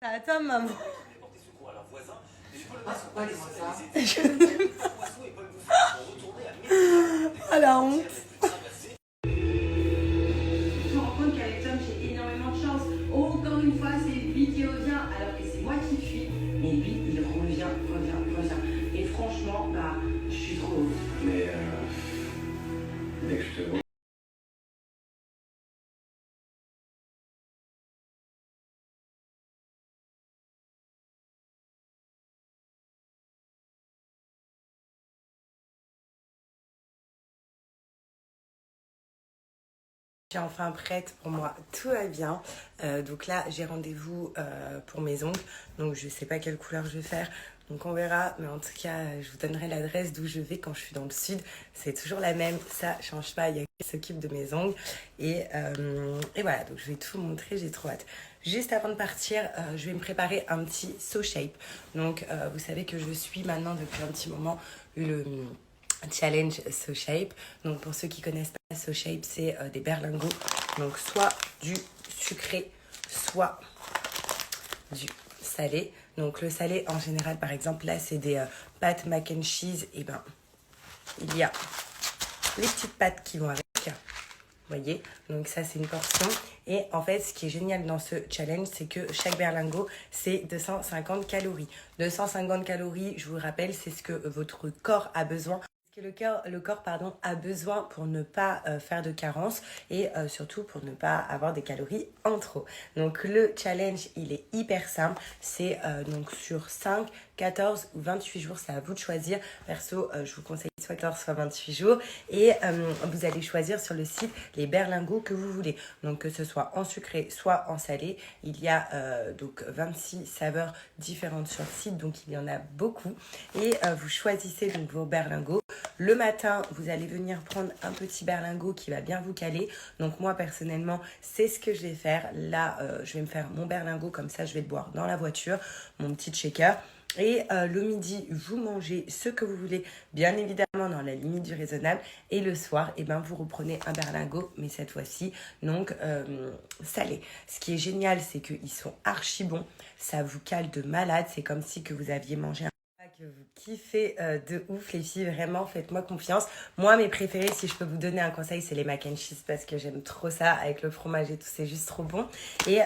À toi, maman. Ah la honte. Je me rends compte qu'avec Tom, j'ai énormément de chance. Encore une fois, c'est lui qui revient, alors que c'est moi qui fuis. Mais lui, il revient. Et franchement, bah, je suis trop heureuse. Mais dès que je te vois. Je suis enfin prête pour moi, tout va bien. Donc là, j'ai rendez-vous pour mes ongles. Donc je sais pas quelle couleur je vais faire. Donc on verra. Mais en tout cas, je vous donnerai l'adresse d'où je vais quand je suis dans le sud. C'est toujours la même. Ça change pas. Il y a qui s'occupe de mes ongles. Et voilà. Donc je vais tout vous montrer. J'ai trop hâte. Juste avant de partir, je vais me préparer un petit So Shape. Donc vous savez que je suis maintenant depuis un petit moment le challenge So Shape. Donc pour ceux qui connaissent pas So Shape, c'est des berlingots. Donc soit du sucré, soit du salé. Donc le salé en général, par exemple là c'est des pâtes mac and cheese. Et ben il y a les petites pâtes qui vont avec. Vous voyez, donc ça c'est une portion. Et en fait, ce qui est génial dans ce challenge, c'est que chaque berlingot, c'est 250 calories. 250 calories, je vous le rappelle, c'est ce que votre corps a besoin. Ce que le corps a besoin pour ne pas faire de carence et surtout pour ne pas avoir des calories en trop. Donc le challenge, il est hyper simple. C'est donc sur 5, 14 ou 28 jours, c'est à vous de choisir. Perso, je vous conseille soit 14, soit 28 jours. Et vous allez choisir sur le site les berlingots que vous voulez. Donc que ce soit en sucré, soit en salé. Il y a donc 26 saveurs différentes sur le site, donc il y en a beaucoup. Et vous choisissez donc vos berlingots. Le matin, vous allez venir prendre un petit berlingot qui va bien vous caler. Donc moi, personnellement, c'est ce que je vais faire. Là, je vais me faire mon berlingot, comme ça, je vais le boire dans la voiture, mon petit shaker. Et le midi, vous mangez ce que vous voulez, bien évidemment dans la limite du raisonnable. Et le soir, eh ben, vous reprenez un berlingot, mais cette fois-ci, donc salé. Ce qui est génial, c'est qu'ils sont archi bons. Ça vous cale de malade. C'est comme si que vous aviez mangé que vous kiffez de ouf les filles, vraiment faites-moi confiance. Moi mes préférés, si je peux vous donner un conseil, c'est les mac and cheese parce que j'aime trop ça avec le fromage et tout, c'est juste trop bon. Et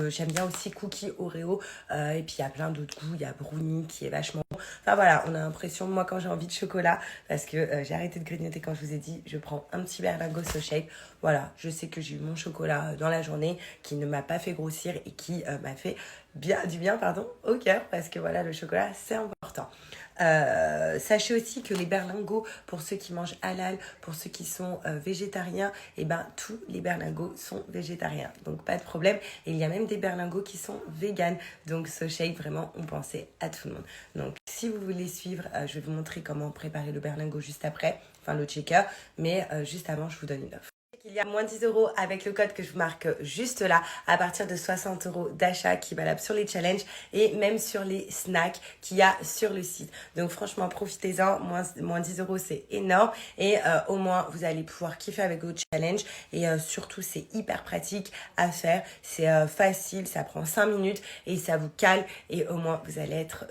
j'aime bien aussi cookie Oreo et puis il y a plein d'autres goûts, il y a brownie qui est vachement bon. Enfin voilà, on a l'impression, moi quand j'ai envie de chocolat, parce que j'ai arrêté de grignoter quand je vous ai dit, je prends un petit berlingot So Shape. Voilà, je sais que j'ai eu mon chocolat dans la journée qui ne m'a pas fait grossir et qui m'a fait du bien au cœur parce que voilà, le chocolat c'est important. Sachez aussi que les berlingots, pour ceux qui mangent halal, pour ceux qui sont végétariens, et ben tous les berlingots sont végétariens, donc pas de problème. Et il y a même des berlingots qui sont véganes, donc So Shape, vraiment on pensait à tout le monde. Donc si vous voulez suivre, je vais vous montrer comment préparer le berlingot juste après, enfin le shaker, mais juste avant je vous donne une offre. Il y a moins 10 euros avec le code que je vous marque juste là, à partir de 60 euros d'achat qui est valable sur les challenges et même sur les snacks qu'il y a sur le site. Donc franchement, profitez-en, moins 10 euros c'est énorme et au moins vous allez pouvoir kiffer avec vos challenges et surtout c'est hyper pratique à faire, c'est facile, ça prend 5 minutes et ça vous cale et au moins vous allez être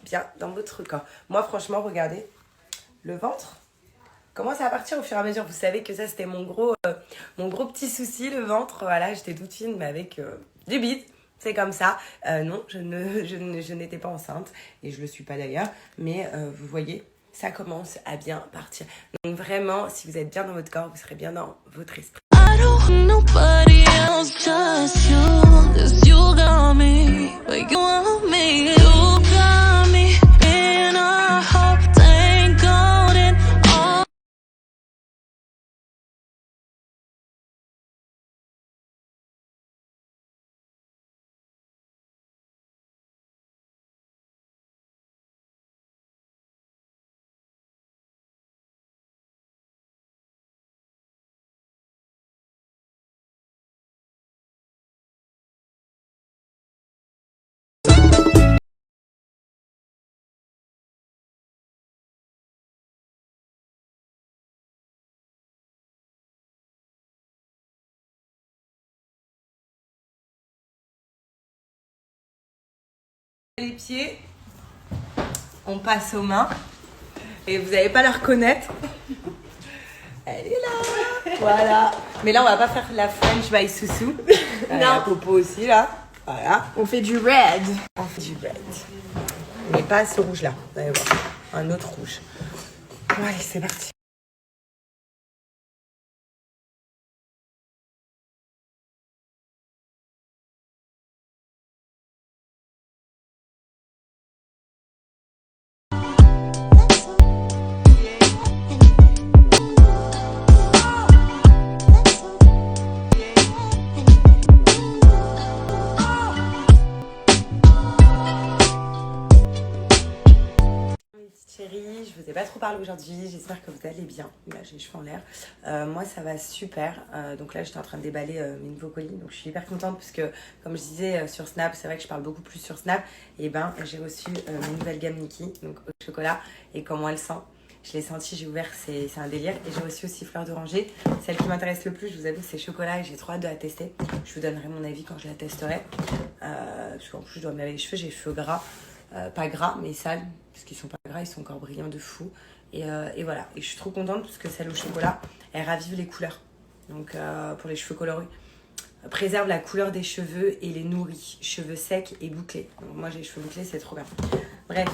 bien dans votre corps. Moi franchement, regardez, le ventre commence à partir au fur et à mesure. Vous savez que ça, c'était mon gros petit souci, le ventre. Voilà, j'étais toute fine, mais avec du bide. C'est comme ça. Non, je n'étais pas enceinte. Et je ne le suis pas d'ailleurs. Mais vous voyez, ça commence à bien partir. Donc vraiment, si vous êtes bien dans votre corps, vous serez bien dans votre esprit. I don't want nobody else, just you. 'Cause you got me, but you want me. You got me in a hole. Les pieds, on passe aux mains et vous n'allez pas la reconnaître. Elle est là. Voilà. Mais là, on va pas faire la French by Soussou. La popo aussi là. Voilà. On fait du red. On fait du red. Mais pas ce rouge là. Vous allez voir. Un autre rouge. Bon, allez, c'est parti. Chérie, je vous ai pas trop parlé aujourd'hui, j'espère que vous allez bien. Là j'ai les cheveux en l'air. Moi ça va super. Donc là j'étais en train de déballer mes nouveaux colis. Donc je suis hyper contente parce que comme je disais sur Snap, c'est vrai que je parle beaucoup plus sur Snap. Et ben j'ai reçu mes nouvelles gammes Niki, donc au chocolat. Et comment elles sentent, je l'ai senti, j'ai ouvert, c'est un délire. Et j'ai reçu aussi fleur d'oranger. Celle qui m'intéresse le plus, je vous avoue, c'est chocolat et j'ai trop hâte de la tester. Je vous donnerai mon avis quand je la testerai. Parce qu'en plus je dois me laver les cheveux, j'ai les cheveux gras. Pas gras mais sales, parce qu'ils sont pas gras, ils sont encore brillants de fou. Et voilà, et je suis trop contente parce que celle au chocolat, elle ravive les couleurs. Donc pour les cheveux colorés, préserve la couleur des cheveux et les nourrit. Cheveux secs et bouclés. Donc moi j'ai les cheveux bouclés, c'est trop bien. Bref,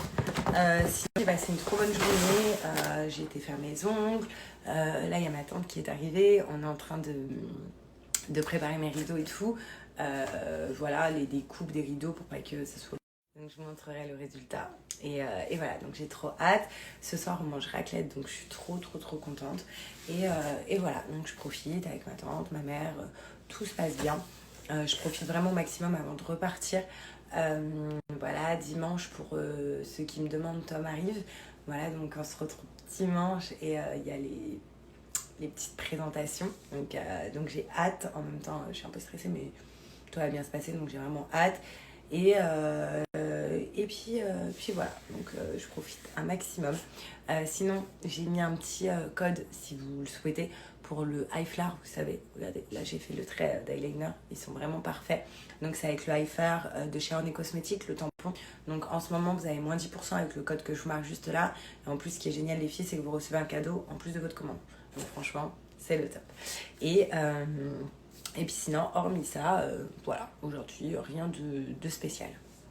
sinon j'ai passé une trop bonne journée. J'ai été faire mes ongles. Là il y a ma tante qui est arrivée. On est en train de préparer mes rideaux et tout. Voilà, des coupes des rideaux pour pas que ça soit... Donc je vous montrerai le résultat. Et voilà, donc j'ai trop hâte. Ce soir on mange raclette, donc je suis trop contente. Et voilà, donc je profite avec ma tante, ma mère, tout se passe bien. Je profite vraiment au maximum avant de repartir. Voilà, dimanche pour ceux qui me demandent, Tom arrive. Voilà, donc on se retrouve dimanche et il y a les petites présentations. Donc j'ai hâte. En même temps, je suis un peu stressée, mais tout va bien se passer, donc j'ai vraiment hâte. Et puis voilà, donc je profite un maximum. Sinon, j'ai mis un petit code, si vous le souhaitez, pour le Hi-Flare. Vous savez, regardez, là j'ai fait le trait d'eyeliner, ils sont vraiment parfaits. Donc c'est avec le Hi-Flare de chez Orné Cosmétiques, le tampon. Donc en ce moment, vous avez moins 10% avec le code que je vous marque juste là. Et en plus, ce qui est génial les filles, c'est que vous recevez un cadeau en plus de votre commande. Donc franchement, c'est le top. Et puis sinon, hormis ça, voilà, aujourd'hui, rien de spécial.